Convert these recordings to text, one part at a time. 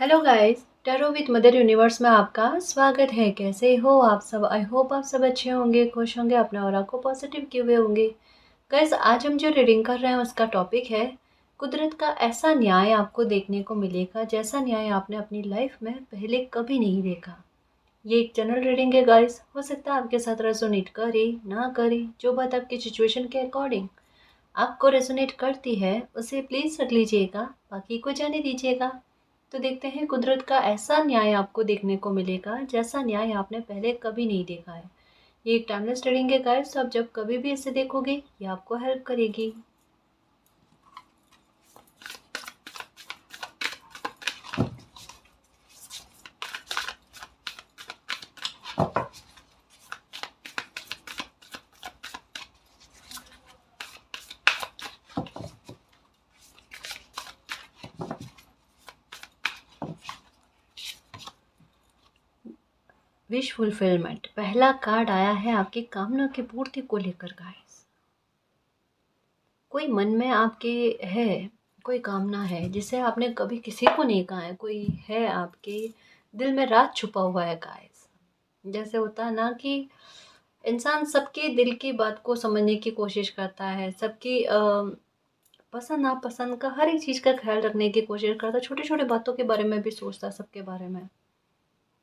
Hello guys, tarot with mother universe में आपका स्वागत है। कैसे हो आप सब? आई होप आप सब अच्छे होंगे, खुश होंगे, अपने ऑरा को पॉजिटिव किए हुए होंगे। गाइस, आज हम जो रीडिंग कर रहे हैं उसका टॉपिक है कुदरत का ऐसा न्याय आपको देखने को मिलेगा जैसा न्याय आपने अपनी लाइफ में पहले कभी नहीं देखा। ये एक जनरल रीडिंग है गाइस, हो सकता है आपके साथ रेजोनेट करे ना करे। जो बात आपकी सिचुएशन के अकॉर्डिंग आपको रेजोनेट करती है उसे प्लीज रख लीजिएगा, बाकी को जाने दीजिएगा। तो देखते हैं कुदरत का ऐसा न्याय आपको देखने को मिलेगा जैसा न्याय आपने पहले कभी नहीं देखा है। ये एक टाइमलेस रीडिंग है गाइस, तो आप जब कभी भी इसे देखोगे ये आपको हेल्प करेगी। विश फुलफिलमेंट पहला कार्ड आया है आपकी कामना की पूर्ति को लेकर गाइस। कोई मन में आपके है, कोई कामना है जिसे आपने कभी किसी को नहीं कहा है, कोई है आपके दिल में राज छुपा हुआ है गाइस। जैसे होता है ना कि इंसान सबके दिल की बात को समझने की कोशिश करता है, सबकी पसंद नापसंद का हर एक चीज़ का ख्याल रखने की कोशिश करता है, छोटी छोटी बातों के बारे में भी सोचता है, सबके बारे में।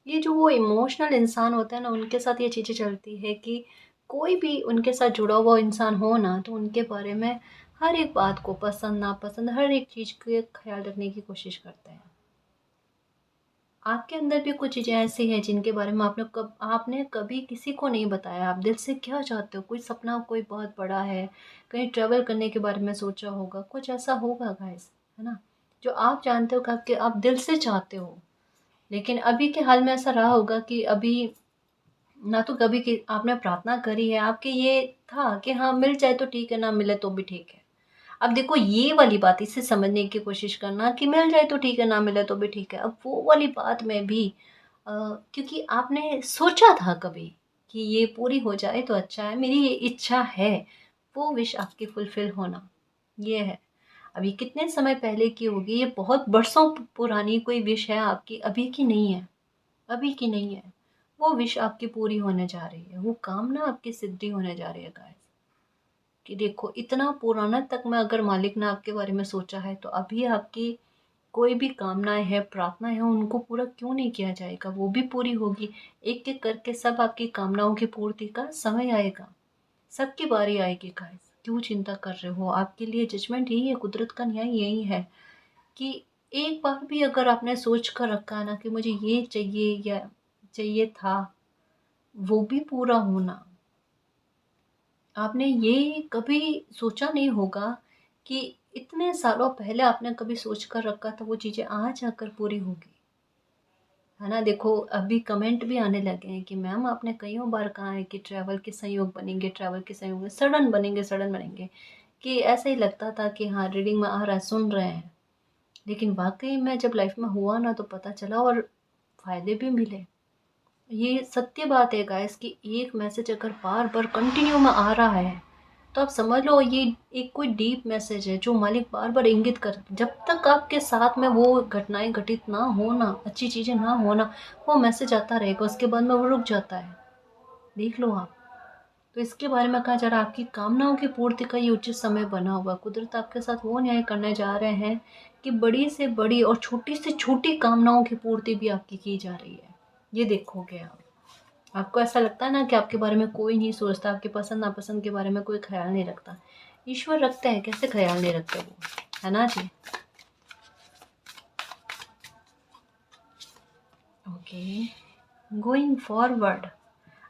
ये जो वो इमोशनल इंसान होता है ना, उनके साथ ये चीज़ें चलती है कि कोई भी उनके साथ जुड़ा हुआ इंसान हो ना, तो उनके बारे में हर एक बात को पसंद नापसंद हर एक चीज़ का ख्याल रखने की कोशिश करते हैं। आपके अंदर भी कुछ चीज़ें ऐसी हैं जिनके बारे में आपने कभी किसी को नहीं बताया। आप दिल से क्या चाहते हो? कोई सपना कोई बहुत बड़ा है, कहीं ट्रैवल करने के बारे में सोचा होगा, कुछ ऐसा होगा गाइस, है ना? जो आप जानते हो कि आप दिल से चाहते हो। लेकिन अभी के हाल में ऐसा रहा होगा कि अभी ना तो कभी कि आपने प्रार्थना करी है, आपके ये था कि हाँ, मिल जाए तो ठीक है, ना मिले तो भी ठीक है। अब देखो ये वाली बात इसे समझने की कोशिश करना कि मिल जाए तो ठीक है, ना मिले तो भी ठीक है। अब वो वाली बात में भी क्योंकि आपने सोचा था कभी कि ये पूरी हो जाए तो अच्छा है, मेरी ये इच्छा है, वो विश आपकी फुलफिल होना, ये है। अभी कितने समय पहले की होगी, ये बहुत बरसों पुरानी कोई विश है आपकी, अभी की नहीं है, अभी की नहीं है। वो विश आपकी पूरी होने जा रही है, वो कामना आपकी सिद्धि होने जा रही है गाइस। कि देखो इतना पुराना तक में अगर मालिक ने आपके बारे में सोचा है तो अभी आपकी कोई भी कामनाएं है, प्रार्थनाएं हैं, उनको पूरा क्यों नहीं किया जाएगा? वो भी पूरी होगी। एक एक करके सब आपकी कामनाओं की पूर्ति का समय आएगा, सबकी बारी आएगी गाइस। क्यों चिंता कर रहे हो? आपके लिए जजमेंट यही है, कुदरत का न्याय यही है कि एक बार भी अगर आपने सोच कर रखा है ना कि मुझे ये चाहिए या चाहिए था, वो भी पूरा होना। आपने ये कभी सोचा नहीं होगा कि इतने सालों पहले आपने कभी सोच कर रखा था वो चीज़ें आज आकर पूरी होगी, है ना? देखो अभी कमेंट भी आने लगे हैं कि मैम आपने कईयों बार कहा है कि ट्रैवल के संयोग बनेंगे, ट्रैवल के संयोग सडन बनेंगे, सडन बनेंगे। कि ऐसा ही लगता था कि हाँ, रीडिंग में आ रहा है, सुन रहे हैं। लेकिन वाकई में जब लाइफ में हुआ ना तो पता चला, और फायदे भी मिले। ये सत्य बात है गाइस कि एक मैसेज अगर बार बार कंटिन्यू में आ रहा है तो आप समझ लो ये एक कोई डीप मैसेज है जो मालिक बार बार इंगित कर, जब तक आपके साथ में वो घटनाएं घटित ना हो ना, अच्छी चीजें ना हो ना, वो मैसेज आता रहेगा, उसके बाद में वो रुक जाता है। देख लो आप। तो इसके बारे में कहा जा रहा है आपकी कामनाओं की पूर्ति का ये उचित समय बना हुआ। कुदरत आपके साथ वो न्याय करने जा रहे हैं कि बड़ी से बड़ी और छोटी से छोटी कामनाओं की पूर्ति भी आपकी की जा रही है। ये देखोगे आप। आपको ऐसा लगता है ना कि आपके बारे में कोई नहीं सोचता, आपके पसंद नापसंद के बारे में कोई ख्याल नहीं रखता। ईश्वर रखते हैं, कैसे ख्याल नहीं रखते वो, है ना जी? Okay, going forward.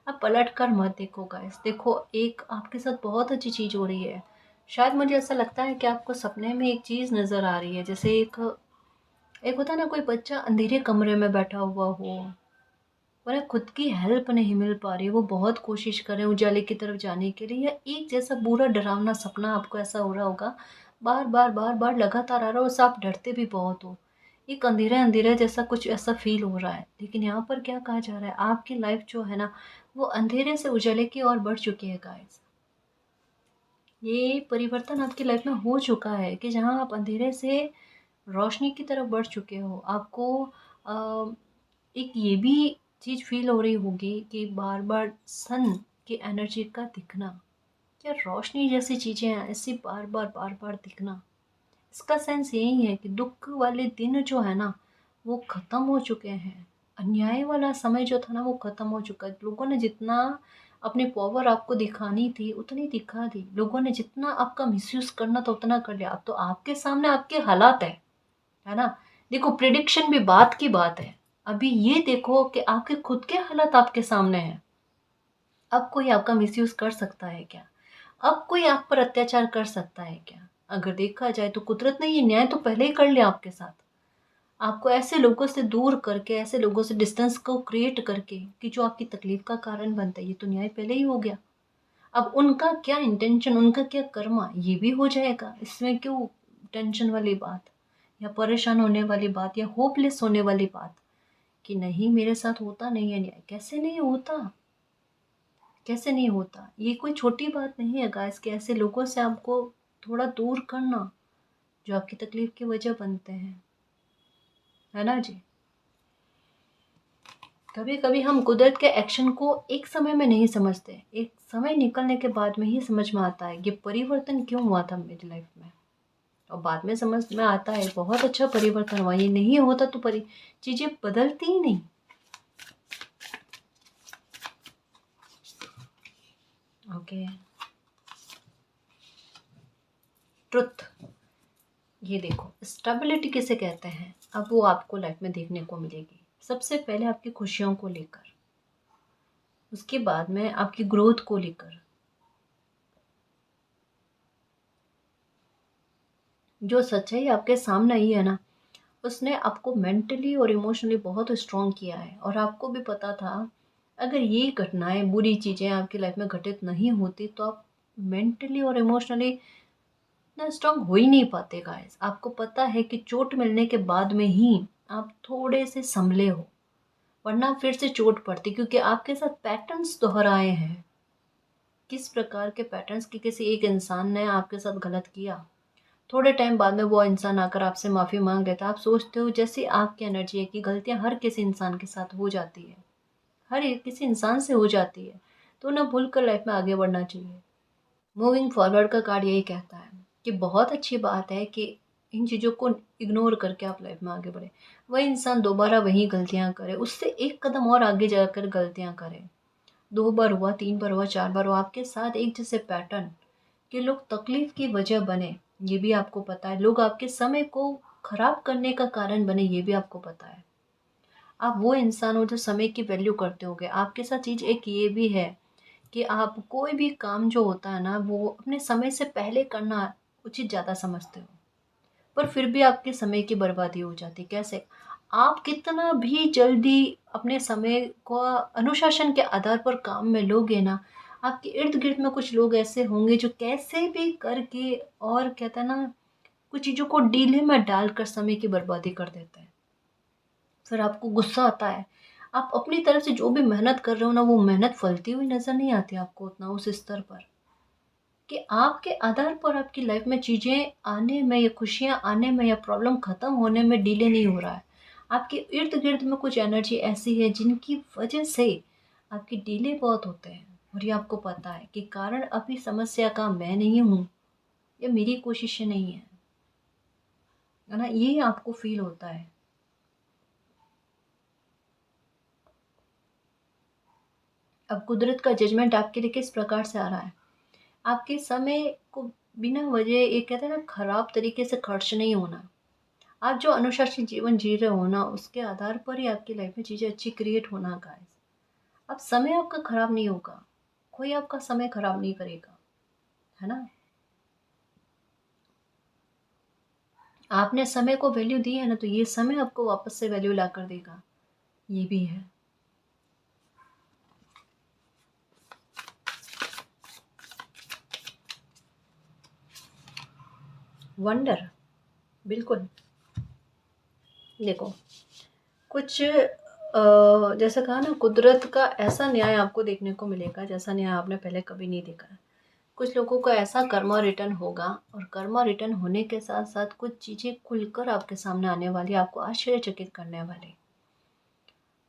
अब पलट कर मत देखो गाइस। देखो एक आपके साथ बहुत अच्छी चीज़ हो रही है। शायद मुझे ऐसा लगता है कि आपको सपने में एक चीज़ नज़र आ रही है, जैसे एक एक होता है ना, कोई बच्चा अंधेरे कमरे में बैठा हुआ हो, उन्हें खुद की हेल्प नहीं मिल पा रही, वो बहुत कोशिश कर रहे हैं उजाले की तरफ जाने के लिए, या एक जैसा बुरा डरावना सपना आपको ऐसा हो रहा होगा, बार बार बार बार लगातार आ रहा हो, उससे आप डरते भी बहुत हो। एक अंधेरा अंधेरा जैसा कुछ ऐसा फील हो रहा है। लेकिन यहाँ पर क्या कहा जा रहा है, आपकी लाइफ जो है ना, वो अंधेरे से उजाले की ओर बढ़ चुकी है गाइस। ये परिवर्तन आपकी लाइफ में हो चुका है कि जहाँ आप अंधेरे से रोशनी की तरफ बढ़ चुके हो। आपको अ, एक ये भी चीज़ फ़ील हो रही होगी कि बार-बार सन की एनर्जी का दिखना या रोशनी जैसी चीज़ें ऐसी बार-बार, बार-बार दिखना, इसका सेंस यही है कि दुःख वाले दिन जो है ना, वो ख़त्म हो चुके हैं। अन्याय वाला समय जो था ना, वो ख़त्म हो चुका है। लोगों ने जितना अपनी पावर आपको दिखानी थी, उतनी दिखा दी। लोगों ने जितना आपका मिसयूज़ करना था, उतना कर लिया। अब तो आपके सामने आपके हालात है ना? देखो, प्रिडिक्शन भी बात की बात है। अभी ये देखो कि आपके खुद के हालात आपके सामने हैं। अब कोई आपका मिसयूज़ कर सकता है क्या? अब कोई आप पर अत्याचार कर सकता है क्या? अगर देखा जाए तो कुदरत ने ये न्याय तो पहले ही कर लिया आपके साथ। आपको ऐसे लोगों से दूर करके, ऐसे लोगों से डिस्टेंस को क्रिएट करके कि जो आपकी तकलीफ का कारण बनता है, ये तो न्याय पहले ही हो गया। अब उनका क्या इंटेंशन, उनका क्या कर्मा, ये भी हो जाएगा। इसमें क्यों टेंशन वाली बात या परेशान होने वाली बात या होपलेस होने वाली बात कि नहीं मेरे साथ होता नहीं है न्याय। कैसे नहीं होता? कैसे नहीं होता? ये कोई छोटी बात नहीं है गाइस कि ऐसे लोगों से आपको थोड़ा दूर करना, जो आपकी तकलीफ की वजह बनते हैं। है ना जी? कभी-कभी हम कुदरत के एक्शन को एक समय में नहीं समझते। एक समय निकलने के बाद में ही समझ में आता है, ये परिवर्तन क्यों हुआ था मेरी लाइफ में। और बाद में समझ में आता है बहुत अच्छा परिवर्तन हुआ, ये नहीं होता तो चीज़ें बदलती ही नहीं। Okay, truth. ये देखो, स्टेबिलिटी किसे कहते हैं? अब वो आपको लाइफ में देखने को मिलेगी। सबसे पहले आपकी खुशियों को लेकर, उसके बाद में आपकी ग्रोथ को लेकर। जो सच्चाई आपके सामने आई है ना, उसने आपको मेंटली और इमोशनली बहुत स्ट्रॉन्ग किया है। और आपको भी पता था, अगर ये घटनाएं, बुरी चीज़ें आपकी लाइफ में घटित नहीं होती तो आप मेंटली और इमोशनली इतना स्ट्रॉन्ग हो ही नहीं पाते गाइस। आपको पता है कि चोट मिलने के बाद में ही आप थोड़े से संभले हो, वरना फिर से चोट पड़ती, क्योंकि आपके साथ पैटर्न्स दोहराए हैं। किस प्रकार के पैटर्न्स कि किसी एक इंसान ने आपके साथ गलत किया, थोड़े टाइम बाद में वो इंसान आकर आपसे माफ़ी मांग लेता है। आप सोचते हो जैसे आपकी एनर्जी है कि गलतियां हर किसी इंसान के साथ हो जाती है, हर एक किसी इंसान से हो जाती है, तो ना भूल कर लाइफ में आगे बढ़ना चाहिए। मूविंग फॉरवर्ड का कार्ड यही कहता है कि बहुत अच्छी बात है कि इन चीज़ों को इग्नोर करके आप लाइफ में आगे बढ़े। वही इंसान दोबारा वही गलतियां करे, उससे एक कदम और आगे जाकर गलतियां करे। 2 बार हुआ, 3 बार हुआ, 4 बार हुआ, आपके साथ एक जैसे पैटर्न कि लोग तकलीफ की वजह बने, ये भी आपको पता है। लोग आपके समय को खराब करने का कारण बने, ये भी आपको पता है। आप वो इंसान हो जो समय की वैल्यू करते होगे। आपके साथ चीज़ एक ये भी है कि आप कोई भी काम जो होता है ना, वो अपने समय से पहले करना उचित ज़्यादा समझते हो, पर फिर भी आपके समय की बर्बादी हो जाती है। कैसे? आप कितना भी जल्दी अपने समय को अनुशासन के आधार पर काम में लोगे ना, आपके इर्द-गिर्द में कुछ लोग ऐसे होंगे जो कैसे भी करके, और कहते हैं ना, कुछ चीज़ों को डीले में डालकर समय की बर्बादी कर देते हैं। फिर आपको गुस्सा आता है। आप अपनी तरफ से जो भी मेहनत कर रहे हो ना, वो मेहनत फलती हुई नज़र नहीं आती आपको उतना उस स्तर पर, कि आपके आधार पर आपकी लाइफ में चीज़ें आने में या खुशियाँ आने में या प्रॉब्लम ख़त्म होने में डिले नहीं हो रहा है। आपके इर्द-गिर्द में कुछ एनर्जी ऐसी है जिनकी वजह से आपके डिले बहुत होते हैं। और ये आपको पता है कि कारण अभी समस्या का मैं नहीं हूँ, ये मेरी कोशिशें नहीं है ना? ये आपको फ़ील होता है। अब कुदरत का जजमेंट आपके लिए किस प्रकार से आ रहा है? आपके समय को बिना वजह, ये कहते हैं ना, खराब तरीके से खर्च नहीं होना। आप जो अनुशासित जीवन जी रहे हो ना, उसके आधार पर ही आपकी लाइफ में चीज़ें अच्छी क्रिएट होना गाइस। अब समय आपका खराब नहीं होगा, कोई आपका समय खराब नहीं करेगा, है ना? आपने समय को वैल्यू दी है ना, तो ये समय आपको वापस से वैल्यू ला कर देगा, ये भी है। वंडर, बिल्कुल। देखो, कुछ जैसे कहा ना, कुदरत का ऐसा न्याय आपको देखने को मिलेगा जैसा न्याय आपने पहले कभी नहीं देखा है। कुछ लोगों को ऐसा कर्मा रिटर्न होगा, और कर्मा रिटर्न होने के साथ साथ कुछ चीज़ें खुलकर आपके सामने आने वाली, आपको आश्चर्यचकित करने वाली।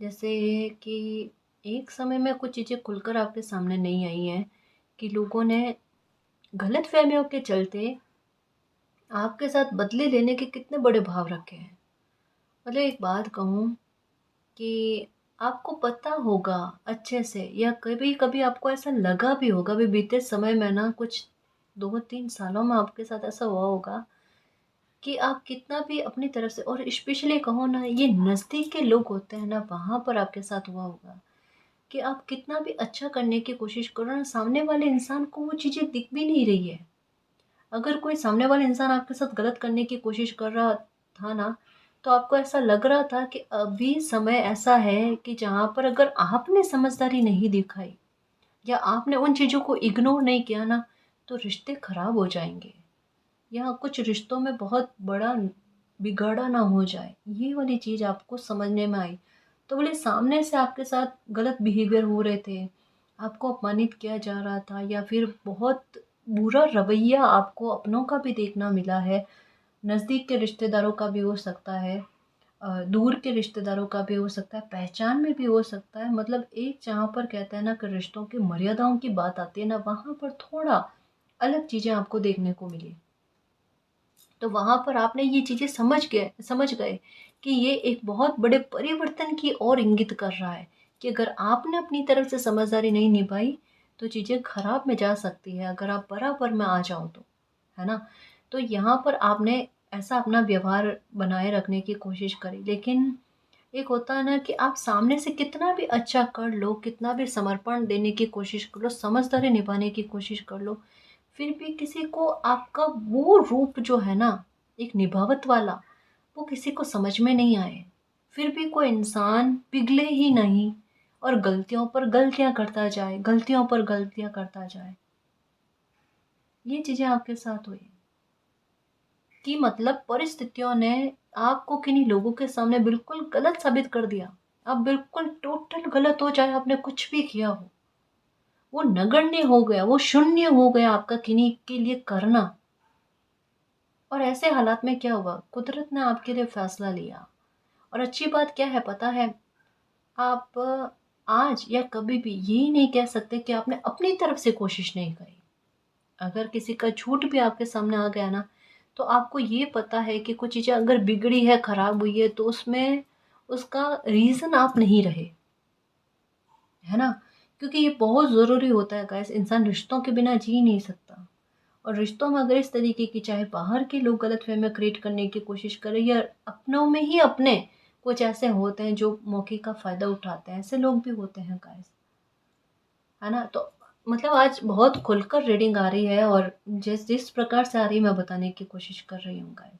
जैसे कि एक समय में कुछ चीज़ें खुलकर आपके सामने नहीं आई हैं कि लोगों ने गलतफहमियों के चलते आपके साथ बदले लेने के कितने बड़े भाव रखे हैं। मतलब एक बात कहूँ कि आपको पता होगा अच्छे से, या कभी कभी आपको ऐसा लगा भी होगा, भी बीते समय में ना, कुछ 2-3 सालों में आपके साथ ऐसा हुआ होगा कि आप कितना भी अपनी तरफ से, और स्पेशली कहो ना, ये नज़दीक के लोग होते हैं ना, वहाँ पर आपके साथ हुआ होगा कि आप कितना भी अच्छा करने की कोशिश करो ना, सामने वाले इंसान को वो चीज़ें दिख भी नहीं रही है। अगर कोई सामने वाला इंसान आपके साथ गलत करने की कोशिश कर रहा था ना, तो आपको ऐसा लग रहा था कि अभी समय ऐसा है कि जहाँ पर अगर आपने समझदारी नहीं दिखाई, या आपने उन चीज़ों को इग्नोर नहीं किया ना, तो रिश्ते खराब हो जाएंगे, या कुछ रिश्तों में बहुत बड़ा बिगाड़ा ना हो जाए। ये वाली चीज़ आपको समझने में आई। तो बोले सामने से आपके साथ गलत बिहेवियर हो रहे थे, आपको अपमानित किया जा रहा था, या फिर बहुत बुरा रवैया आपको अपनों का भी देखना मिला है, नज़दीक के रिश्तेदारों का भी हो सकता है, दूर के रिश्तेदारों का भी हो सकता है, पहचान में भी हो सकता है। मतलब एक जहाँ पर कहते हैं ना कि रिश्तों की मर्यादाओं की बात आती है ना, वहाँ पर थोड़ा अलग चीज़ें आपको देखने को मिली। तो वहाँ पर आपने ये चीज़ें समझ गए कि ये एक बहुत बड़े परिवर्तन की ओर इंगित कर रहा है, कि अगर आपने अपनी तरफ से समझदारी नहीं निभाई, तो चीज़ें खराब में जा सकती है, अगर आप बराबर में आ जाओ तो, है ना? तो यहाँ पर आपने ऐसा अपना व्यवहार बनाए रखने की कोशिश करी, लेकिन एक होता है ना कि आप सामने से कितना भी अच्छा कर लो, कितना भी समर्पण देने की कोशिश कर लो, समझदारी निभाने की कोशिश कर लो, फिर भी किसी को आपका वो रूप जो है ना, एक निभावत वाला, वो किसी को समझ में नहीं आए, फिर भी कोई इंसान पिघले ही नहीं, और गलतियों पर गलतियां करता जाए, गलतियों पर गलतियां करता जाए। ये चीजें आपके साथ हुई कि मतलब परिस्थितियों ने आपको किन्हीं लोगों के सामने बिल्कुल गलत साबित कर दिया। आप बिल्कुल टोटल गलत हो, चाहे आपने कुछ भी किया हो, वो नगण्य हो गया, वो शून्य हो गया आपका किन्हीं के लिए करना। और ऐसे हालात में क्या हुआ, कुदरत ने आपके लिए फैसला लिया। और अच्छी बात क्या है पता है, आप आज या कभी भी यही नहीं कह सकते कि आपने अपनी तरफ से कोशिश नहीं करी। अगर किसी का झूठ भी आपके सामने आ गया ना, तो आपको ये पता है कि कुछ चीज़ें अगर बिगड़ी है, खराब हुई है, तो उसमें उसका रीज़न आप नहीं रहे, है ना? क्योंकि ये बहुत ज़रूरी होता है गाइस, इंसान रिश्तों के बिना जी नहीं सकता। और रिश्तों में अगर इस तरीके की, चाहे बाहर के लोग गलतफ़हमियाँ क्रिएट करने की कोशिश करें, या अपनों में ही अपने कुछ ऐसे होते हैं जो मौके का फ़ायदा उठाते हैं, ऐसे लोग भी होते हैं गाइस, है ना? तो मतलब आज बहुत खुलकर रीडिंग आ रही है, और जिस जिस प्रकार से आ रही है मैं बताने की कोशिश कर रही हूँ गाइस।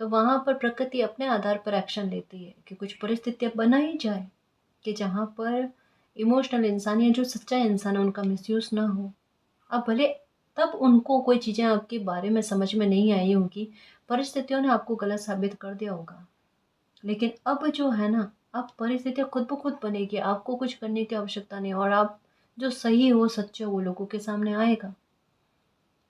तो वहाँ पर प्रकृति अपने आधार पर एक्शन लेती है कि कुछ परिस्थितियाँ बनाई जाए कि जहाँ पर इमोशनल इंसान, या जो सच्चा इंसान है, उनका मिसयूज़ ना हो। अब भले तब उनको कोई चीज़ें आपके बारे में समझ में नहीं आई होगी, परिस्थितियों ने आपको गलत साबित कर दिया होगा। लेकिन अब जो है ना, अब परिस्थितियाँ खुद ब खुद बनेगी, आपको कुछ करने की आवश्यकता नहीं, और आप जो सही हो, सच्चे हो, वो लोगों के सामने आएगा,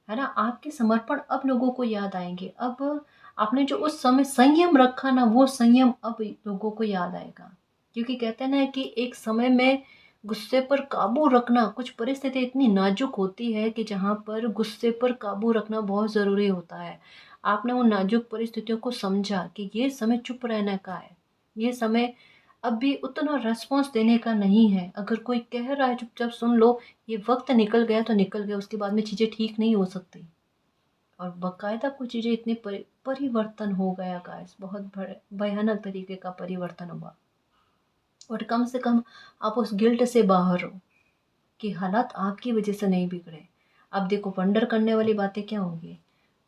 है ना? आपके समर्पण अब लोगों को याद आएँगे। अब आपने जो उस समय संयम रखा ना, वो संयम अब लोगों को याद आएगा। क्योंकि कहते हैं ना कि एक समय में गुस्से पर काबू रखना, कुछ परिस्थिति इतनी नाज़ुक होती है कि जहाँ पर गुस्से पर काबू रखना बहुत ज़रूरी होता है। आपने उन नाज़ुक परिस्थितियों को समझा कि ये समय चुप रहने का है। ये समय अभी उतना रिस्पॉन्स देने का नहीं है। अगर कोई कह रहा है चुपचाप सुन लो, ये वक़्त निकल गया तो निकल गया, उसके बाद में चीज़ें ठीक नहीं हो सकती। और बाकायदा कुछ चीज़ें इतनी परिवर्तन हो गया गाइस, बहुत भयानक तरीके का परिवर्तन हुआ। और कम से कम आप उस गिल्ट से बाहर हो कि हालात आपकी वजह से नहीं बिगड़े। अब देखो वंडर करने वाली बातें क्या होंगी।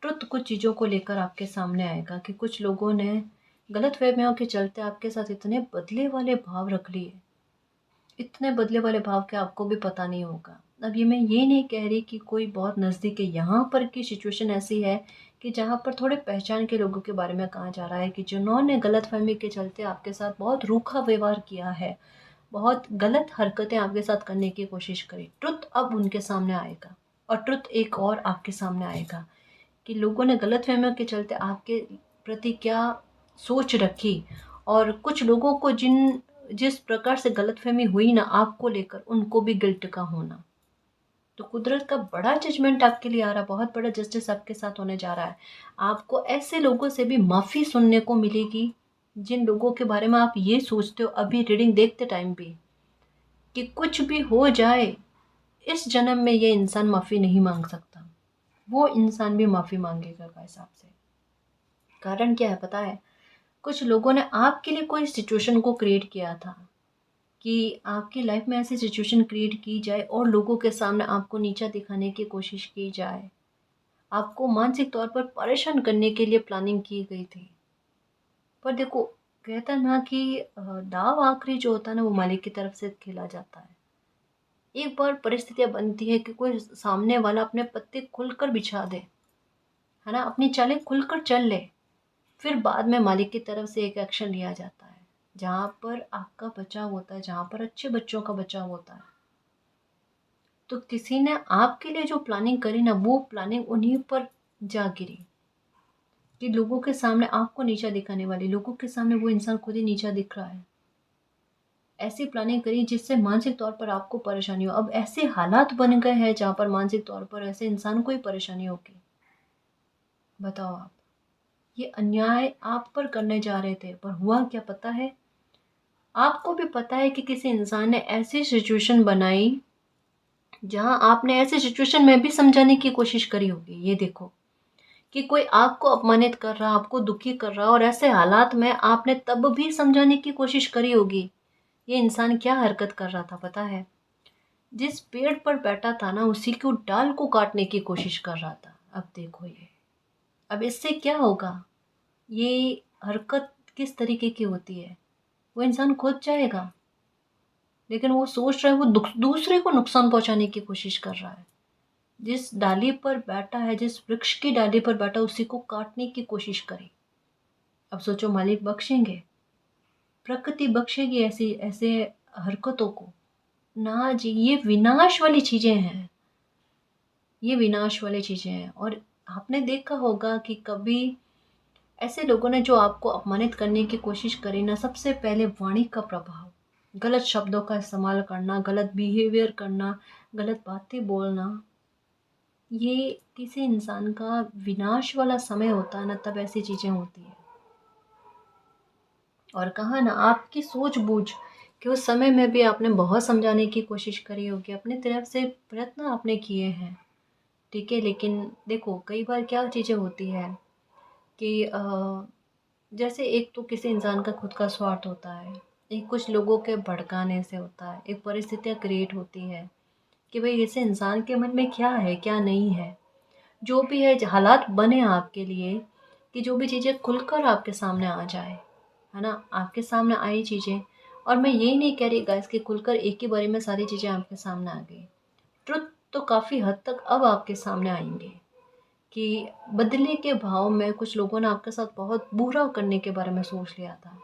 ट्रुथ कुछ चीज़ों को लेकर आपके सामने आएगा कि कुछ लोगों ने गलतफहमियों के चलते आपके साथ इतने बदले वाले भाव रख लिए, इतने बदले वाले भाव के आपको भी पता नहीं होगा। अब ये मैं ये नहीं कह रही कि कोई बहुत नज़दीक है, यहाँ पर की सिचुएशन ऐसी है कि जहाँ पर थोड़े पहचान के लोगों के बारे में कहा जा रहा है कि जिन्होंने गलतफ़हमी के चलते आपके साथ बहुत रूखा व्यवहार किया है, बहुत गलत हरकतें आपके साथ करने की कोशिश करी। ट्रुथ अब उनके सामने आएगा। और ट्रुथ एक और आपके सामने आएगा कि लोगों ने गलतफहमियों के चलते आपके प्रति क्या सोच रखी, और कुछ लोगों को जिस प्रकार से गलतफहमी हुई ना आपको लेकर, उनको भी गिल्ट का होना। तो कुदरत का बड़ा जजमेंट आपके लिए आ रहा है, बहुत बड़ा जस्टिस आपके साथ होने जा रहा है। आपको ऐसे लोगों से भी माफ़ी सुनने को मिलेगी जिन लोगों के बारे में आप ये सोचते हो अभी रीडिंग देखते टाइम भी, कि कुछ भी हो जाए इस जन्म में ये इंसान माफ़ी नहीं मांग सकता, वो इंसान भी माफ़ी मांगेगा गाइस आपसे। कारण क्या है पता है? कुछ लोगों ने आपके लिए कोई सिचुएशन को क्रिएट किया था कि आपकी लाइफ में ऐसी सिचुएशन क्रिएट की जाए और लोगों के सामने आपको नीचा दिखाने की कोशिश की जाए, आपको मानसिक तौर पर परेशान करने के लिए प्लानिंग की गई थी। पर देखो, कहता है ना कि दाव आखिरी जो होता है ना वो मालिक की तरफ से खेला जाता है। एक बार परिस्थितियाँ बनती है कि कोई सामने वाला अपने पत्ते खुलकर बिछा दे, है ना, अपनी चालें खुलकर चल ले, फिर बाद में मालिक की तरफ से एक एक्शन लिया जाता है जहाँ पर आपका बचाव होता है, जहाँ पर अच्छे बच्चों का बचाव होता है। तो किसी ने आपके लिए जो प्लानिंग करी ना, वो प्लानिंग उन्हीं पर जा गिरी कि लोगों के सामने आपको नीचा दिखाने वाली, लोगों के सामने वो इंसान खुद ही नीचा दिख रहा है। ऐसी प्लानिंग करी जिससे मानसिक तौर पर आपको परेशानी हो। अब ऐसे हालात बन गए हैं जहाँ पर मानसिक तौर पर ऐसे इंसान को ही परेशानी होगी। बताओ आप, ये अन्याय आप पर करने जा रहे थे, पर हुआ क्या पता है? आपको भी पता है कि किसी इंसान ने ऐसी सिचुएशन बनाई जहाँ आपने ऐसे सिचुएशन में भी समझाने की कोशिश करी होगी। ये देखो कि कोई आपको अपमानित कर रहा, आपको दुखी कर रहा, और ऐसे हालात में आपने तब भी समझाने की कोशिश करी होगी। ये इंसान क्या हरकत कर रहा था पता है? जिस पेड़ पर बैठा था ना, उसी को डाल को काटने की कोशिश कर रहा था। अब देखो ये, अब इससे क्या होगा? ये हरकत किस तरीके की होती है? वो इंसान खुद चाहेगा, लेकिन वो सोच रहा है, वो दूसरे को नुकसान पहुंचाने की कोशिश कर रहा है। जिस डाली पर बैठा है, जिस वृक्ष की डाली पर बैठा, उसी को काटने की कोशिश करी। अब सोचो, मालिक बख्शेंगे? प्रकृति बख्शेगी ऐसी ऐसे हरकतों को? ना जी, ये विनाश वाली चीजें हैं, ये विनाश वाली चीजें हैं। और आपने देखा होगा कि कभी ऐसे लोगों ने जो आपको अपमानित करने की कोशिश करी ना, सबसे पहले वाणी का प्रभाव, गलत शब्दों का इस्तेमाल करना, गलत बिहेवियर करना, गलत बातें बोलना, ये किसी इंसान का विनाश वाला समय होता है ना, तब ऐसी चीजें होती है। और कहा ना, आपकी सूझबूझ कि उस समय में भी आपने बहुत समझाने की कोशिश करी होगी, अपनी तरफ से प्रयत्न आपने किए हैं, ठीक है। लेकिन देखो, कई बार क्या चीज़ें होती है कि जैसे एक तो किसी इंसान का खुद का स्वार्थ होता है, एक कुछ लोगों के भड़काने से होता है, एक परिस्थितियाँ क्रिएट होती है कि भाई इस इंसान के मन में क्या है क्या नहीं है। जो भी है, हालात बने आपके लिए कि जो भी चीज़ें खुलकर आपके सामने आ जाए, है ना, आपके सामने आई चीज़ें। और मैं यही नहीं कह रही गाइस कि खुलकर एक ही बारी में सारी चीज़ें आपके सामने आ गई। ट्रुथ तो काफ़ी हद तक अब आपके सामने आएंगे कि बदले के भाव में कुछ लोगों ने आपके साथ बहुत बुरा करने के बारे में सोच लिया था,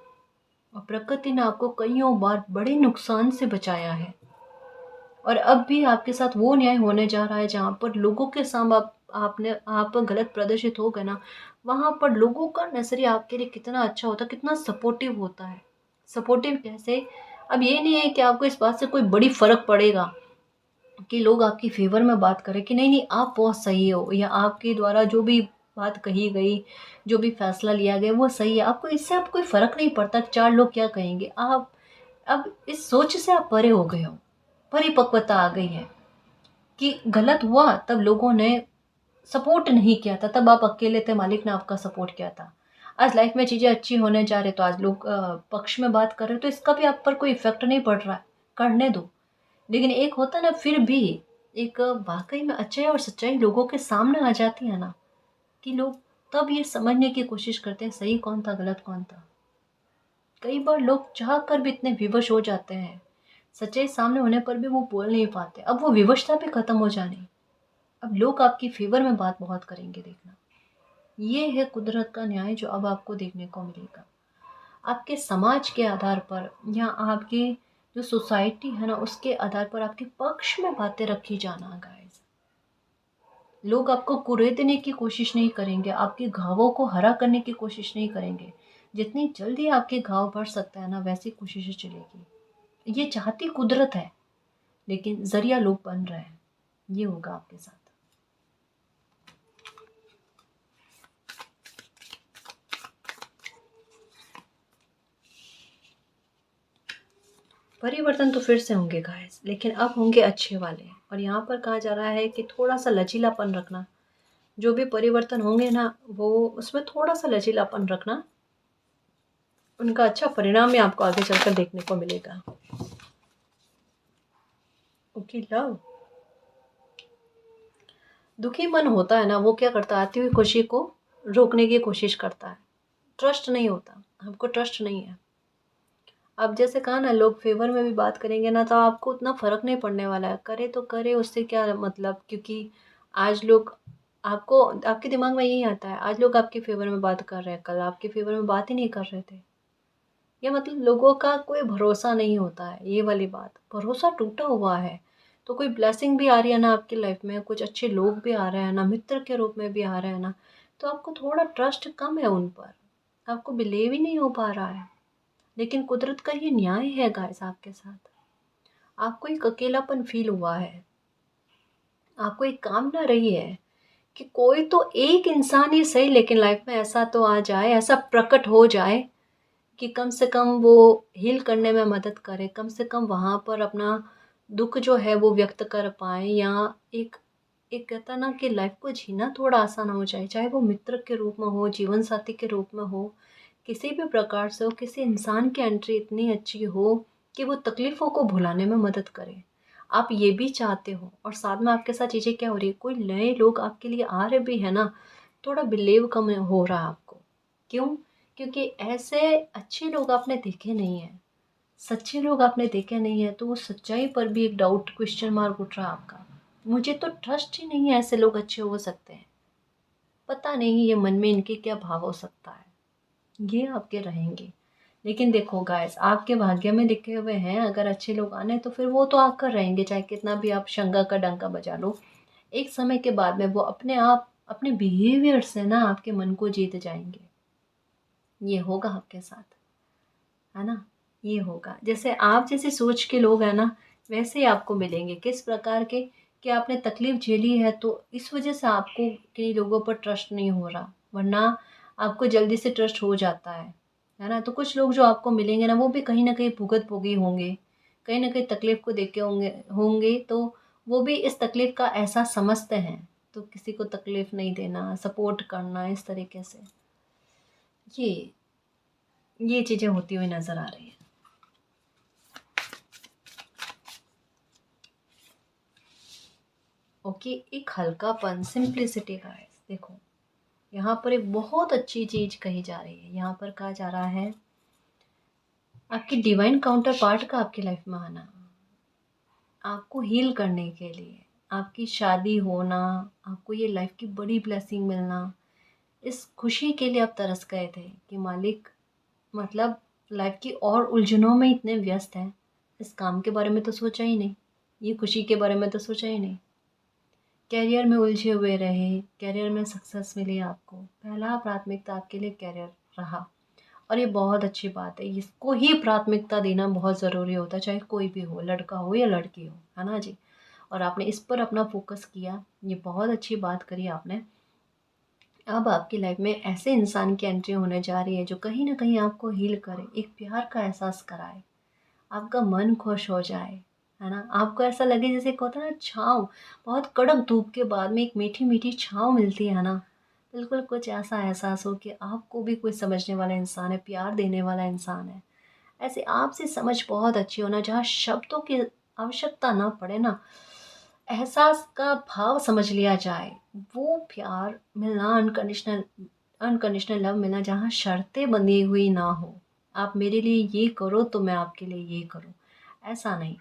और प्रकृति ने आपको कईयों बार बड़े नुकसान से बचाया है। और अब भी आपके साथ वो न्याय होने जा रहा है जहाँ पर लोगों के सामने आप गलत प्रदर्शित हो गए ना, वहाँ पर लोगों का नजरिया आपके लिए कितना अच्छा होता है, कितना सपोर्टिव होता है। सपोर्टिव कैसे? अब ये नहीं है कि आपको इस बात से कोई बड़ी फर्क पड़ेगा कि लोग आपकी फेवर में बात करें कि नहीं नहीं आप बहुत सही हो, या आपके द्वारा जो भी बात कही गई, जो भी फैसला लिया गया वो सही है। आपको इससे अब कोई फर्क नहीं पड़ता कि चार लोग क्या कहेंगे। आप अब इस सोच से आप परे हो गए हो, परिपक्वता आ गई है कि गलत हुआ तब लोगों ने सपोर्ट नहीं किया था, तब आप अकेले थे, मालिक ने आपका सपोर्ट किया था। आज लाइफ में चीज़ें अच्छी होने जा रही तो आज लोग पक्ष में बात कर रहे हो, तो इसका भी आप पर कोई इफेक्ट नहीं पड़ रहा है, करने दो। लेकिन एक होता ना, फिर भी एक वाकई में अच्छाई और सच्चाई लोगों के सामने आ जाती है ना, कि लोग तब ये समझने की कोशिश करते हैं सही कौन था गलत कौन था। कई बार लोग चाह कर भी इतने विवश हो जाते हैं, सच्चाई सामने होने पर भी वो बोल नहीं पाते। अब वो विवशता भी खत्म हो जानी, अब लोग आपकी फेवर में बात बहुत करेंगे, देखना। ये है कुदरत का न्याय जो अब आपको देखने को मिलेगा। आपके समाज के आधार पर या आपकी जो सोसाइटी है ना, उसके आधार पर आपके पक्ष में बातें रखी जाना गाइस। लोग आपको कुरेदने की कोशिश नहीं करेंगे, आपके घावों को हरा करने की कोशिश नहीं करेंगे। जितनी जल्दी आपके घाव भर सकता है ना, वैसी कोशिशें चलेगी। ये चाहती कुदरत है, लेकिन ज़रिया लोग बन रहे हैं। ये होगा आपके साथ। परिवर्तन तो फिर से होंगे गाइस, लेकिन अब होंगे अच्छे वाले। और यहाँ पर कहा जा रहा है कि थोड़ा सा लचीलापन रखना। जो भी परिवर्तन होंगे ना, वो उसमें थोड़ा सा लचीलापन रखना, उनका अच्छा परिणाम ही आपको आगे चलकर देखने को मिलेगा। ओके लव, दुखी मन होता है ना, वो क्या करता है, आती हुई खुशी को रोकने की कोशिश करता है। ट्रस्ट नहीं होता, हमको ट्रस्ट नहीं है। अब जैसे कहा ना, लोग फेवर में भी बात करेंगे ना, तो आपको उतना फर्क नहीं पड़ने वाला है। करे तो करे, उससे क्या मतलब, क्योंकि आज लोग आपको, आपके दिमाग में यही आता है, आज लोग आपके फेवर में बात कर रहे हैं, कल आपके फेवर में बात ही नहीं कर रहे थे। ये मतलब लोगों का कोई भरोसा नहीं होता है, ये वाली बात, भरोसा टूटा हुआ है। तो कोई ब्लेसिंग भी आ रही है ना आपकी लाइफ में, कुछ अच्छे लोग भी आ रहे हैं ना, मित्र के रूप में भी आ रहे हैं ना, तो आपको थोड़ा ट्रस्ट कम है उन पर, आपको बिलीव ही नहीं हो पा रहा है। लेकिन कुदरत का ये न्याय है गाइस आपके साथ। आपको एक अकेलापन फील हुआ है, आपको एक कामना रही है कि कोई तो एक इंसान ही सही, लेकिन लाइफ में ऐसा तो आ जाए, ऐसा प्रकट हो जाए कि कम से कम वो हील करने में मदद करे, कम से कम वहाँ पर अपना दुख जो है वो व्यक्त कर पाए, या एक एक कहता ना कि लाइफ को जीना थोड़ा आसान हो जाए, चाहे वो मित्र के रूप में हो, जीवन साथी के रूप में हो, किसी भी प्रकार से हो, किसी इंसान की एंट्री इतनी अच्छी हो कि वो तकलीफ़ों को भुलाने में मदद करे। आप ये भी चाहते हो, और साथ में आपके साथ चीज़ें क्या हो रही है, कोई नए लोग आपके लिए आ रहे भी है ना, थोड़ा बिलीव कम हो रहा है आपको। क्यों? क्योंकि ऐसे अच्छे लोग आपने देखे नहीं हैं, सच्चे लोग आपने देखे नहीं हैं, तो वो सच्चाई पर भी एक डाउट, क्वेश्चन मार्क उठ रहा है आपका। मुझे तो ट्रस्ट ही नहीं है ऐसे लोग अच्छे हो सकते हैं। पता नहीं ये मन में इनके क्या भाव हो सकता है, ये आपके रहेंगे। लेकिन देखो गाइस, आपके भाग्य में लिखे हुए हैं, अगर अच्छे लोग आने तो फिर वो तो आकर रहेंगे, चाहे कितना भी आप शंगा का डंका बजा लो। एक समय के बाद में वो अपने आप अपने बिहेवियर से ना आपके मन को जीत जाएंगे। ये होगा आपके साथ, है ना। ये होगा, जैसे आप जैसे सोच के लोग हैं ना, वैसे ही आपको मिलेंगे। किस प्रकार के, कि आपने तकलीफ झेली है, तो इस वजह से आपको कई लोगों पर ट्रस्ट नहीं हो रहा, वरना आपको जल्दी से ट्रस्ट हो जाता है ना। तो कुछ लोग जो आपको मिलेंगे ना, वो भी कहीं ना कहीं भुगत भोगी होंगे, कहीं ना कहीं तकलीफ को देख के होंगे होंगे तो वो भी इस तकलीफ का एहसास समझते हैं। तो किसी को तकलीफ नहीं देना, सपोर्ट करना, इस तरीके से ये ये चीज़ें होती हुई नज़र आ रही है। ओके, एक हल्कापन, सिंप्लिसिटी का है। देखो, यहाँ पर एक बहुत अच्छी चीज़ कही जा रही है। यहाँ पर कहा जा रहा है आपकी डिवाइन काउंटर पार्ट का आपकी लाइफ में आना, आपको हील करने के लिए, आपकी शादी होना, आपको ये लाइफ की बड़ी ब्लेसिंग मिलना, इस खुशी के लिए आप तरस गए थे कि मालिक, मतलब लाइफ की और उलझनों में इतने व्यस्त हैं, इस काम के बारे में तो सोचा ही नहीं, ये खुशी के बारे में तो सोचा ही नहीं। करियर में उलझे हुए रहे, करियर में सक्सेस मिली आपको, पहला प्राथमिकता आपके लिए करियर रहा। और ये बहुत अच्छी बात है, इसको ही प्राथमिकता देना बहुत ज़रूरी होता है, चाहे कोई भी हो, लड़का हो या लड़की हो, है ना जी। और आपने इस पर अपना फोकस किया, ये बहुत अच्छी बात करी आपने। अब आपकी लाइफ में ऐसे इंसान की एंट्री होने जा रही है जो कहीं ना कहीं आपको हील करे, एक प्यार का एहसास कराए, आपका मन खुश हो जाए, है ना। आपको ऐसा लगे जैसे एक होता है ना छाँव, बहुत कड़क धूप के बाद में एक मीठी मीठी छाँव मिलती है ना, बिल्कुल कुछ ऐसा एहसास हो कि आपको भी कोई समझने वाला इंसान है, प्यार देने वाला इंसान है। ऐसे आपसे समझ बहुत अच्छी होना, जहाँ शब्दों की आवश्यकता ना पड़े ना, एहसास का भाव समझ लिया जाए, वो प्यार मिलना, अनकंडीशनल अनकंडीशनल लव मिलना, जहाँ शर्तें बंधी हुई ना हो, आप मेरे लिए ये करो तो मैं आपके लिए ये करूँ, ऐसा नहीं।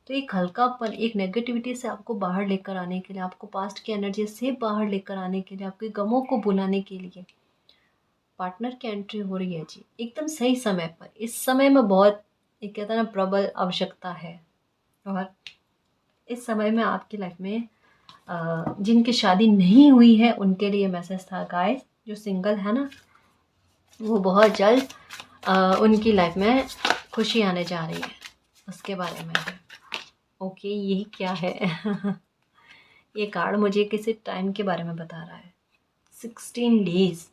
तो एक हल्कापन, एक नेगेटिविटी से आपको बाहर लेकर आने के लिए, आपको पास्ट की एनर्जी से बाहर लेकर आने के लिए, आपके गमों को भुलाने के लिए पार्टनर की एंट्री हो रही है जी, एकदम सही समय पर। इस समय में बहुत, एक कहता है ना, प्रबल आवश्यकता है। और इस समय में आपकी लाइफ में जिनकी शादी नहीं हुई है उनके लिए मैसेज था गाइस। जो सिंगल है ना, वो बहुत जल्द उनकी लाइफ में खुशी आने जा रही है, उसके बारे में है। ओके, ये क्या है? ये कार्ड मुझे किसी टाइम के बारे में बता रहा है। 16 डेज,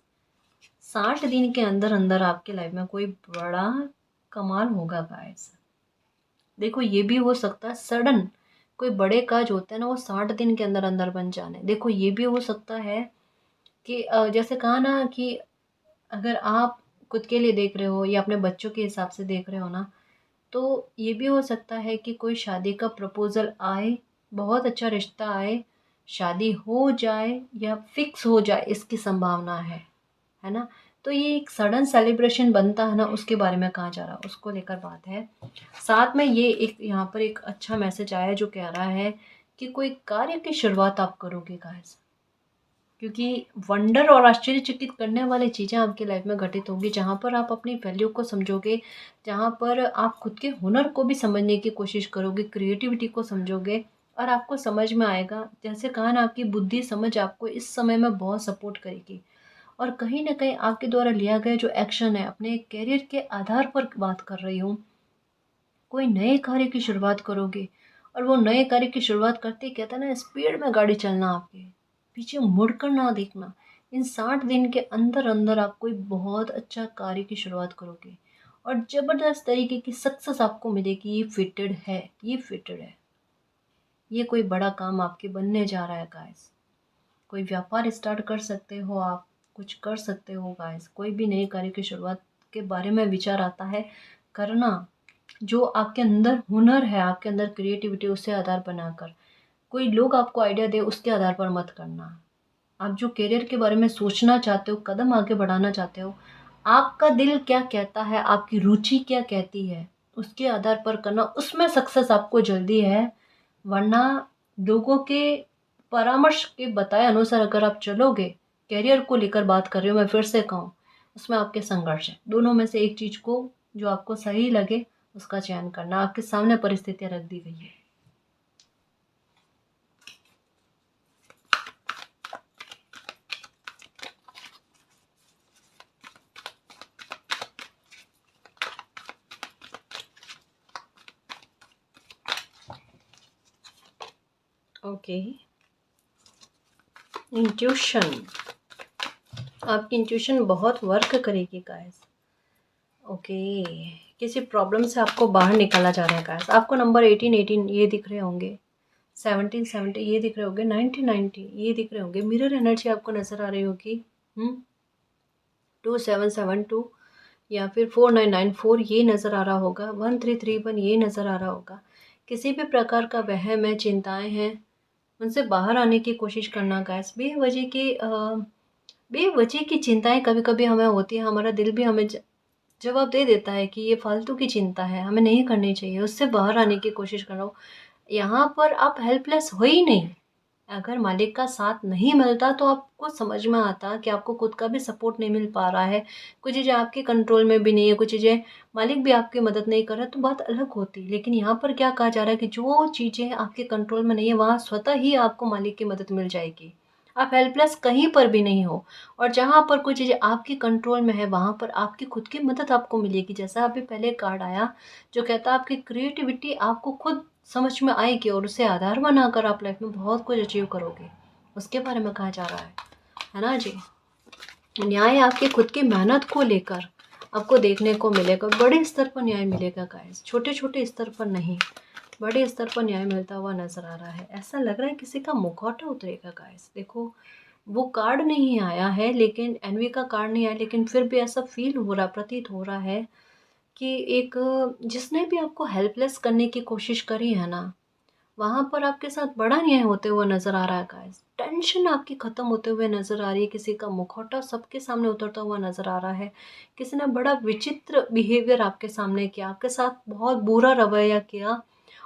60 दिन के अंदर अंदर आपके लाइफ में कोई बड़ा कमाल होगा गाइस। देखो, ये भी हो सकता है सडन कोई बड़े काज होते हैं ना, वो 60 दिन के अंदर अंदर बन जाने। देखो, ये भी हो सकता है कि जैसे कहा ना कि अगर आप खुद के लिए देख रहे हो या अपने बच्चों के हिसाब से देख रहे हो ना, तो ये भी हो सकता है कि कोई शादी का प्रपोज़ल आए, बहुत अच्छा रिश्ता आए, शादी हो जाए या फिक्स हो जाए, इसकी संभावना है ना? तो ये एक सडन सेलिब्रेशन बनता है ना, उसके बारे में कहा जा रहा है, उसको लेकर बात है। साथ में ये एक यहाँ पर एक अच्छा मैसेज आया जो कह रहा है कि कोई कार्य की शुरुआत आप करोगे गाइस, क्योंकि वंडर और आश्चर्यचकित करने वाली चीज़ें आपकी लाइफ में घटित होंगी, जहाँ पर आप अपनी वैल्यू को समझोगे, जहाँ पर आप खुद के हुनर को भी समझने की कोशिश करोगे, क्रिएटिविटी को समझोगे और आपको समझ में आएगा। जैसे कहा ना, आपकी बुद्धि समझ आपको इस समय में बहुत सपोर्ट करेगी। और कहीं न कहीं आपके द्वारा लिया गया जो एक्शन है, अपने करियर के आधार पर बात कर रही हूँ, कोई नए कार्य की शुरुआत करोगे और वो नए कार्य की शुरुआत करते ही कहते हैं ना, स्पीड में गाड़ी चलना, आपके पीछे मुड़कर ना देखना। इन 60 दिन के अंदर अंदर आप कोई बहुत अच्छा कार्य की शुरुआत करोगे और ज़बरदस्त तरीके की सक्सेस आपको मिलेगी। ये फिटेड है, ये फिटेड है। ये कोई बड़ा काम आपके बनने जा रहा है गाइस। कोई व्यापार स्टार्ट कर सकते हो आप, कुछ कर सकते हो गाइस। कोई भी नए कार्य की शुरुआत के बारे में विचार आता है करना, जो आपके अंदर हुनर है, आपके अंदर क्रिएटिविटी, उससे आधार बनाकर कोई लोग आपको आइडिया दे, उसके आधार पर मत करना। आप जो करियर के बारे में सोचना चाहते हो, कदम आगे बढ़ाना चाहते हो, आपका दिल क्या कहता है, आपकी रुचि क्या कहती है, उसके आधार पर करना, उसमें सक्सेस आपको जल्दी है। वरना लोगों के परामर्श के बताए अनुसार अगर आप चलोगे, करियर को लेकर बात कर रही हूँ मैं, फिर से कहूँ, उसमें आपके संघर्ष है। दोनों में से एक चीज़ को जो आपको सही लगे उसका चयन करना। आपके सामने परिस्थितियाँ रख दी गई है। ओके, इंट्यूशन, आपकी इंट्यूशन बहुत वर्क करेगी गाइस। ओके, किसी प्रॉब्लम से आपको बाहर निकाला जा रहा है गाइस। आपको नंबर 18 ये दिख रहे होंगे, 17 ये दिख रहे होंगे, 19 ये दिख रहे होंगे। मिरर एनर्जी आपको नज़र आ रही होगी। 2772 या फिर 4994 ये नज़र आ रहा होगा, 1331 ये नज़र आ रहा होगा। किसी भी प्रकार का वहम है, चिंताएं हैं, उनसे बाहर आने की कोशिश करना गाइस। बेवजह की चिंताएं कभी कभी हमें होती है, हमारा दिल भी हमें जवाब दे देता है कि ये फालतू की चिंता है, हमें नहीं करनी चाहिए। उससे बाहर आने की कोशिश करो। यहाँ पर आप हेल्पलेस हो ही नहीं। अगर मालिक का साथ नहीं मिलता तो आपको समझ में आता कि आपको खुद का भी सपोर्ट नहीं मिल पा रहा है, कुछ चीज़ें आपके कंट्रोल में भी नहीं है, कुछ चीज़ें मालिक भी आपकी मदद नहीं कर रहा, तो बात अलग होती। लेकिन यहाँ पर क्या कहा जा रहा है कि जो चीज़ें आपके कंट्रोल में नहीं है, वहाँ स्वतः ही आपको मालिक की मदद मिल जाएगी। आप हेल्पलेस कहीं पर भी नहीं हो। और जहाँ पर कोई चीज़ें आपके कंट्रोल में है, वहाँ पर आपकी खुद की मदद आपको मिलेगी। जैसा अभी पहले कार्ड आया जो कहता है आपकी क्रिएटिविटी आपको खुद समझ में आएगी और उसे आधार बनाकर आप लाइफ में बहुत कुछ अचीव करोगे, उसके बारे में कहा जा रहा है ना जी। न्याय आपकी खुद की मेहनत को लेकर आपको देखने को मिलेगा, बड़े स्तर पर न्याय मिलेगा गाइस, छोटे छोटे स्तर पर नहीं, बड़े स्तर पर न्याय मिलता हुआ नजर आ रहा है। ऐसा लग रहा है किसी का मुखौटा उतरेगा गाइस। देखो, वो कार्ड नहीं आया है, लेकिन एनवी का कार्ड नहीं आया, लेकिन फिर भी ऐसा फील हो रहा, प्रतीत हो रहा है कि एक जिसने भी आपको हेल्पलेस करने की कोशिश करी है ना, वहाँ पर आपके साथ बड़ा न्याय होते हुए नज़र आ रहा है गाइस। टेंशन आपकी ख़त्म होते हुए नज़र आ रही है, किसी का मुखौटा सबके सामने उतरता हुआ नज़र आ रहा है। किसी ने बड़ा विचित्र बिहेवियर आपके सामने किया, आपके साथ बहुत बुरा रवैया किया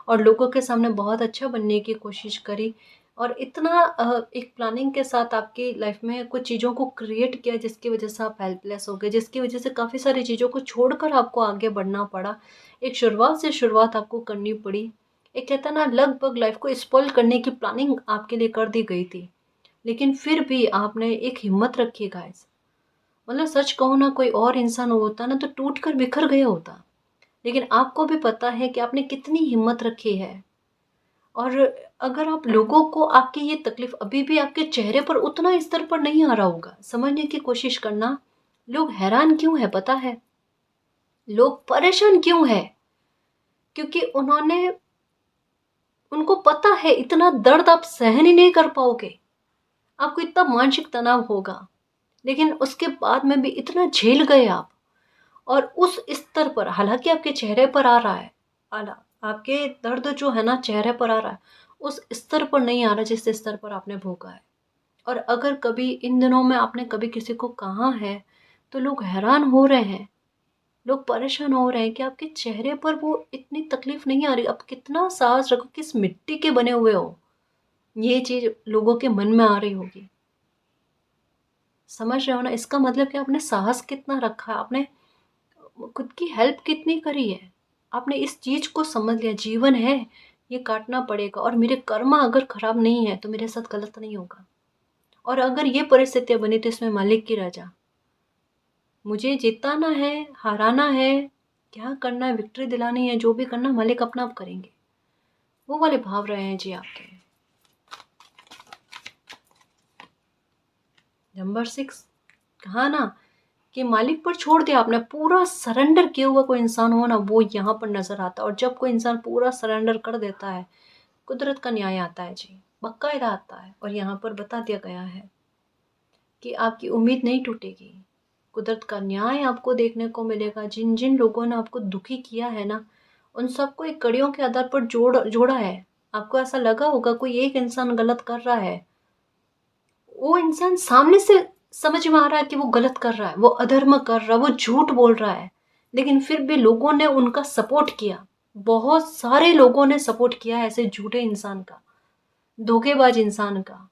और लोगों के सामने बहुत अच्छा बनने की कोशिश करी और इतना एक प्लानिंग के साथ आपकी लाइफ में कुछ चीज़ों को क्रिएट किया जिसकी वजह से आप हेल्पलेस हो गए, जिसकी वजह से काफ़ी सारी चीज़ों को छोड़कर आपको आगे बढ़ना पड़ा। एक शुरुआत से शुरुआत आपको करनी पड़ी। एक कहता है ना, लगभग लाइफ को स्पॉइल करने की प्लानिंग आपके लिए कर दी गई थी, लेकिन फिर भी आपने एक हिम्मत रखी गाइस। मतलब सच कहूँ ना, कोई और इंसान होता ना तो टूट कर बिखर गया होता, लेकिन आपको भी पता है कि आपने कितनी हिम्मत रखी है। और अगर आप लोगों को आपकी ये तकलीफ अभी भी आपके चेहरे पर उतना स्तर पर नहीं आ रहा होगा, समझने की कोशिश करना। लोग हैरान क्यों है पता है? लोग परेशान क्यों है? क्योंकि उनको पता है इतना दर्द आप सहन ही नहीं कर पाओगे, आपको इतना मानसिक तनाव होगा, लेकिन उसके बाद में भी इतना झेल गए आप। और उस स्तर पर, हालांकि आपके चेहरे पर आ रहा है, आला आपके दर्द जो है ना चेहरे पर आ रहा है, उस स्तर पर नहीं आ रहा जिस स्तर पर आपने भोगा है। और अगर कभी इन दिनों में आपने कभी किसी को कहा है तो लोग हैरान हो रहे हैं, लोग परेशान हो रहे हैं कि आपके चेहरे पर वो इतनी तकलीफ नहीं आ रही, आप कितना साहस रखो, किस मिट्टी के बने हुए हो, ये चीज लोगों के मन में आ रही होगी। समझ रहे हो ना? इसका मतलब कि आपने साहस कितना रखा है, आपने खुद की हेल्प कितनी करी है, आपने इस चीज को समझ लिया, जीवन है ये काटना पड़ेगा, और मेरे कर्मा अगर खराब नहीं है तो मेरे साथ गलत नहीं होगा। और अगर ये परिस्थितियां बनी तो इसमें मालिक की रजा, मुझे जिताना है, हराना है, क्या करना है, विक्ट्री दिलानी है, जो भी करना मालिक अपना आप करेंगे। वो वाले भाव रहे हैं जी आपके। नंबर 6, कहा ना कि मालिक पर छोड़ दिया आपने, पूरा सरेंडर किया हुआ कोई इंसान हो ना, वो यहाँ पर नजर आता है। और जब कोई इंसान पूरा सरेंडर कर देता है, कुदरत का न्याय आता है जी, बाकायदा आता है। और यहाँ पर बता दिया गया है कि आपकी उम्मीद नहीं टूटेगी, कुदरत का न्याय आपको देखने को मिलेगा। जिन जिन लोगों ने आपको दुखी किया है ना, उन सबको एक कड़ियों के आधार पर जोड़ा है। आपको ऐसा लगा होगा कोई एक इंसान गलत कर रहा है, वो इंसान सामने से समझ में आ रहा है कि वो गलत कर रहा है, वो अधर्म कर रहा है, वो झूठ बोल रहा है, लेकिन फिर भी लोगों ने उनका सपोर्ट किया। बहुत सारे लोगों ने सपोर्ट किया है ऐसे झूठे इंसान का, धोखेबाज इंसान का।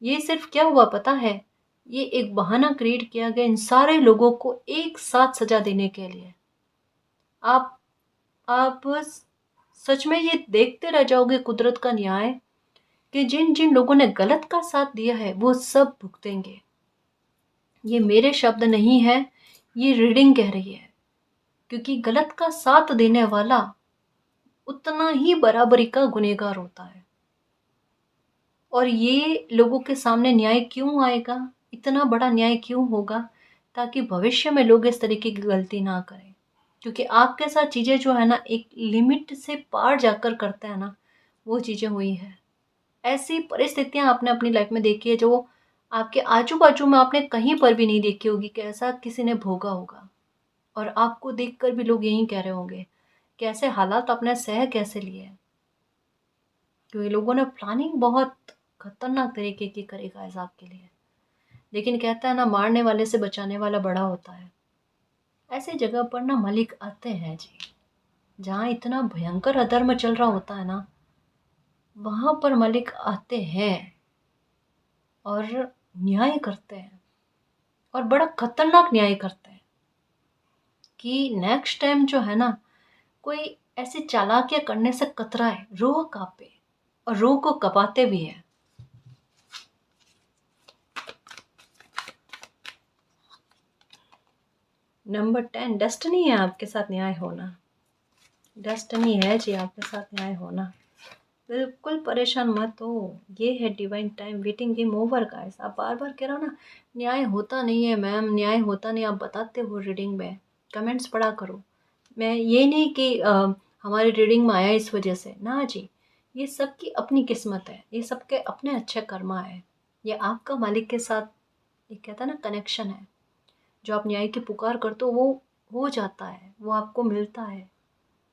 ये सिर्फ क्या हुआ पता है? ये एक बहाना क्रिएट किया गया इन सारे लोगों को एक साथ सजा देने के लिए। आप आप सच में ये देखते रह जाओगे कुदरत का न्याय, कि जिन जिन लोगों ने गलत का साथ दिया है वो सब भुगतेंगे। ये मेरे शब्द नहीं है, ये रीडिंग कह रही है। क्योंकि गलत का साथ देने वाला उतना ही बराबरी का गुनहगार होता है। और ये लोगों के सामने न्याय क्यों आएगा, इतना बड़ा न्याय क्यों होगा? ताकि भविष्य में लोग इस तरीके की गलती ना करें। क्योंकि आपके साथ चीज़ें जो है ना एक लिमिट से पार जाकर करते हैं ना, वो चीज़ें हुई है। ऐसी परिस्थितियां आपने अपनी लाइफ में देखी है जो आपके आजू बाजू में आपने कहीं पर भी नहीं देखी होगी कि ऐसा किसी ने भोगा होगा। और आपको देखकर भी लोग यही कह रहे होंगे कि ऐसे हालात आपने सह कैसे लिए। क्योंकि लोगों ने प्लानिंग बहुत खतरनाक तरीके की करी गाइस आपके लिए। लेकिन कहता है ना, मारने वाले से बचाने वाला बड़ा होता है। ऐसे जगह पर ना मालिक आते हैं जी, जहाँ इतना भयंकर अधर्म चल रहा होता है ना, वहां पर मालिक आते हैं और न्याय करते हैं, और बड़ा खतरनाक न्याय करते हैं। कि नेक्स्ट टाइम जो है ना, कोई ऐसी चालाकियां करने से कतराए, रूह कांपे, और रूह को कपाते भी है। नंबर 10, डेस्टिनी है आपके साथ न्याय होना। डेस्टिनी है जी आपके साथ न्याय होना। बिल्कुल परेशान मत हो, ये है divine time, waiting game over guys. आप बार बार कह रहे हो ना न्याय होता नहीं है मैम, न्याय होता नहीं, आप बताते हो रीडिंग में, कमेंट्स पढ़ा करो। मैं ये नहीं कि हमारी रीडिंग में आया इस वजह से ना जी, ये सबकी अपनी किस्मत है, ये सबके अपने अच्छे कर्मा है। ये आपका मालिक के साथ एक कहता है ना कनेक्शन है, जो आप न्याय की पुकार करते हो वो हो जाता है, वो आपको मिलता है।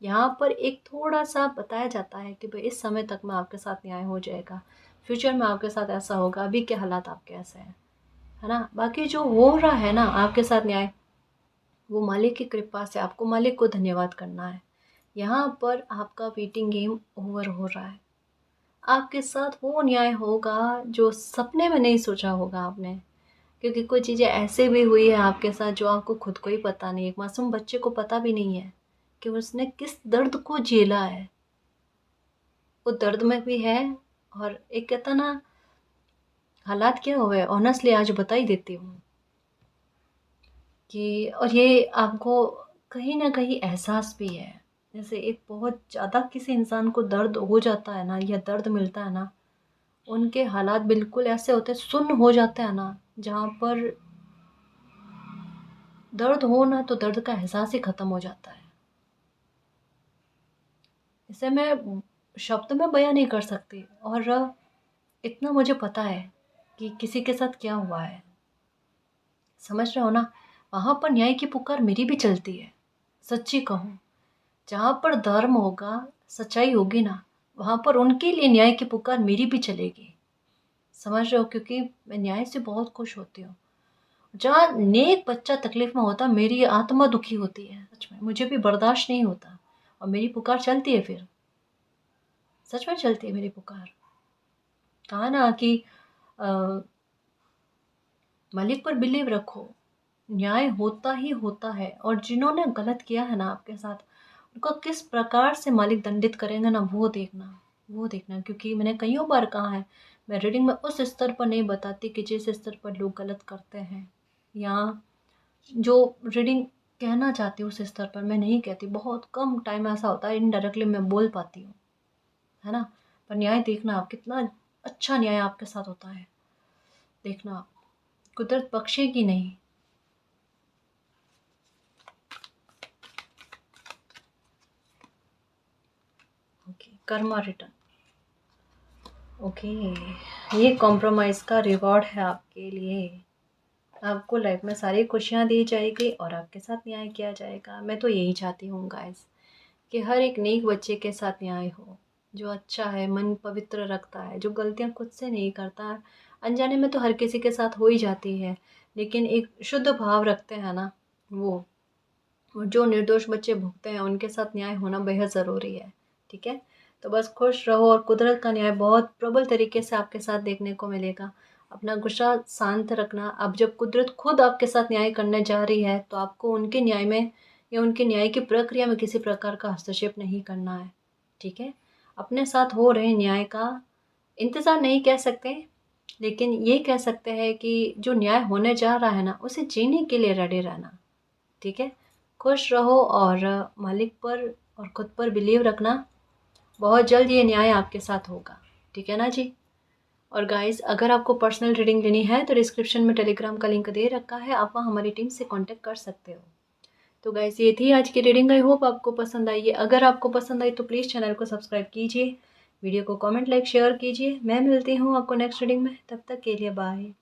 यहाँ पर एक थोड़ा सा बताया जाता है कि भाई इस समय तक में आपके साथ न्याय हो जाएगा, फ्यूचर में आपके साथ ऐसा होगा, अभी के हालात आपके ऐसे हैं, है ना। बाकी जो हो रहा है ना आपके साथ न्याय, वो मालिक की कृपा से, आपको मालिक को धन्यवाद करना है। यहाँ पर आपका वेटिंग गेम ओवर हो रहा है। आपके साथ वो न्याय होगा जो सपने में नहीं सोचा होगा आपने। क्योंकि कुछ चीज़ें ऐसे भी हुई है आपके साथ जो आपको खुद को ही पता नहीं, एक मासूम बच्चे को पता भी नहीं है कि उसने किस दर्द को झेला है। वो दर्द में भी है। और एक कहता ना, हालात क्या हुए ऑनेस्टली आज बता ही देती हूँ कि, और ये आपको कहीं ना कहीं एहसास भी है। जैसे एक बहुत ज़्यादा किसी इंसान को दर्द हो जाता है ना, या दर्द मिलता है ना, उनके हालात बिल्कुल ऐसे होते हैं, सुन्न हो जाते हैं ना, जहाँ पर दर्द हो ना तो दर्द का एहसास ही ख़त्म हो जाता है। इसे मैं शब्द में बयां नहीं कर सकती। और इतना मुझे पता है कि किसी के साथ क्या हुआ है, समझ रहे हो ना। वहाँ पर न्याय की पुकार मेरी भी चलती है। सच्ची कहूँ, जहाँ पर धर्म होगा, सच्चाई होगी ना, वहाँ पर उनके लिए न्याय की पुकार मेरी भी चलेगी। समझ रहे हो, क्योंकि मैं न्याय से बहुत खुश होती हूँ। जहाँ नेक बच्चा तकलीफ में होता, मेरी आत्मा दुखी होती है, सच में मुझे भी बर्दाश्त नहीं होता, और मेरी पुकार चलती है। फिर सच में चलती है मेरी पुकार। कहा ना कि अ, मालिक पर बिलीव रखो, न्याय होता ही होता है। और जिन्होंने गलत किया है ना आपके साथ, उनको किस प्रकार से मालिक दंडित करेंगे ना, वो देखना, वो देखना। क्योंकि मैंने कईयों बार कहा है, मैं रीडिंग में उस स्तर पर नहीं बताती कि जिस स्तर पर लोग गलत करते हैं, या जो रीडिंग कहना चाहती हूँ उस स्तर पर मैं नहीं कहती। बहुत कम टाइम ऐसा होता है इनडायरेक्टली मैं बोल पाती हूँ, है ना। पर न्याय देखना आप, कितना अच्छा न्याय आपके साथ होता है, देखना आप, कुदरत बख्शेगी नहीं। Okay, Karma return. ओके, ये कॉम्प्रोमाइज़ का रिवॉर्ड है आपके लिए। आपको लाइफ में सारी खुशियाँ दी जाएगी और आपके साथ न्याय किया जाएगा। मैं तो यही चाहती हूँ गाइस, कि हर एक नेक बच्चे के साथ न्याय हो, जो अच्छा है, मन पवित्र रखता है, जो गलतियाँ खुद से नहीं करता है। अनजाने में तो हर किसी के साथ हो ही जाती है, लेकिन एक शुद्ध भाव रखते हैं ना, वो और जो निर्दोष बच्चे भुगते हैं, उनके साथ न्याय होना बेहद ज़रूरी है। ठीक है, तो बस खुश रहो, और कुदरत का न्याय बहुत प्रबल तरीके से आपके साथ देखने को मिलेगा। अपना गुस्सा शांत रखना। अब जब कुदरत खुद आपके साथ न्याय करने जा रही है, तो आपको उनके न्याय में या उनके न्याय की प्रक्रिया में किसी प्रकार का हस्तक्षेप नहीं करना है। ठीक है, अपने साथ हो रहे न्याय का इंतज़ार नहीं कह सकते, लेकिन ये कह सकते हैं कि जो न्याय होने जा रहा है ना, उसे जीने के लिए रेडी रहना। ठीक है, खुश रहो, और मालिक पर और खुद पर बिलीव रखना। बहुत जल्द ये न्याय आपके साथ होगा। ठीक है ना जी। और गाइस, अगर आपको पर्सनल रीडिंग लेनी है तो डिस्क्रिप्शन में टेलीग्राम का लिंक दे रखा है, आप वहाँ हमारी टीम से कांटेक्ट कर सकते हो। तो गाइस, ये थी आज की रीडिंग। आई होप आपको पसंद आई है। अगर आपको पसंद आई तो प्लीज़ चैनल को सब्सक्राइब कीजिए, वीडियो को कमेंट लाइक शेयर कीजिए। मैं मिलती हूँ आपको नेक्स्ट रीडिंग में, तब तक के लिए बाय।